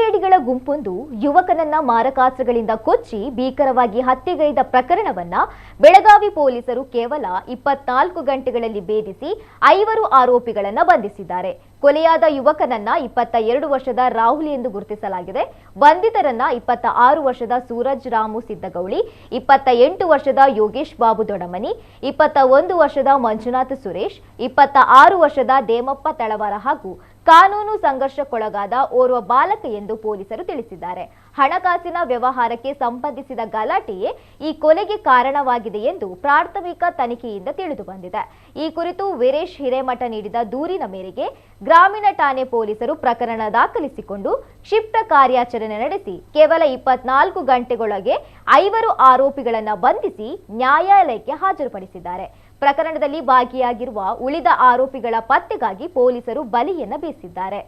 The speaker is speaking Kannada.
ಕಿಡಿಗೇಡಿಗಳ ಗುಂಪೊಂದು ಯುವಕನನ್ನ ಮಾರಕಾಸ್ತ್ರಗಳಿಂದ ಕೊಚ್ಚಿ ಭೀಕರವಾಗಿ ಹತ್ಯೆಗೈದ ಪ್ರಕರಣವನ್ನ ಬೆಳಗಾವಿ ಪೊಲೀಸರು ಕೇವಲ 24 ಗಂಟೆಗಳಲ್ಲಿ ಭೇದಿಸಿ 5 ಆರೋಪಿಗಳನ್ನ ಬಂಧಿಸಿದ್ದಾರೆ. ಕೊಲೆಯಾದ ಯುವಕನನ್ನ 22 ವರ್ಷದ ರಾಹುಲ್ ಎಂದು ಗುರುತಿಸಲಾಗಿದೆ. ಬಂಧಿತರನ್ನ 26 ವರ್ಷದ ಸೂರಜ್ ರಾಮು ಸಿದ್ದಗೌಳಿ, 28 ವರ್ಷದ ಯೋಗೇಶ್ ಬಾಬು ದೊಡಮನಿ, 21 ವರ್ಷದ ಮಂಜುನಾಥ್ ಸುರೇಶ್, 26 ವರ್ಷದ ದೇಮಪ್ಪ ತಳವಾರ ಹಾಗೂ ಕಾನೂನು ಸಂಘರ್ಷಕ್ಕೊಳಗಾದ ಓರ್ವ ಬಾಲಕ ಎಂದು ಪೊಲೀಸರು ತಿಳಿಸಿದ್ದಾರೆ. ಹಣಕಾಸಿನ ವ್ಯವಹಾರಕ್ಕೆ ಸಂಬಂಧಿಸಿದ ಗಲಾಟೆಯೇ ಈ ಕೊಲೆಗೆ ಕಾರಣವಾಗಿದೆ ಎಂದು ಪ್ರಾಥಮಿಕ ತನಿಖೆಯಿಂದ ತಿಳಿದು ಬಂದಿದೆ. ಈ ಕುರಿತು ವೀರೇಶ್ ಹಿರೇಮಠ ನೀಡಿದ ದೂರಿನ ಮೇರೆಗೆ ಗ್ರಾಮೀಣ ಠಾಣೆ ಪೊಲೀಸರು ಪ್ರಕರಣ ದಾಖಲಿಸಿಕೊಂಡು ಕ್ಷಿಪ್ರ ಕಾರ್ಯಾಚರಣೆ ನಡೆಸಿ ಕೇವಲ 24 ಗಂಟೆಗೊಳಗೆ 5 ಆರೋಪಿಗಳನ್ನು ಬಂಧಿಸಿ ನ್ಯಾಯಾಲಯಕ್ಕೆ ಹಾಜರುಪಡಿಸಿದ್ದಾರೆ. ಪ್ರಕರಣದಲ್ಲಿ ಭಾಗಿಯಾಗಿರುವ ಉಳಿದ ಆರೋಪಿಗಳ ಪತ್ತೆಗಾಗಿ ಪೊಲೀಸರು ಬಲೆಯನ್ನು ಬೀಸಿದ್ದಾರೆ.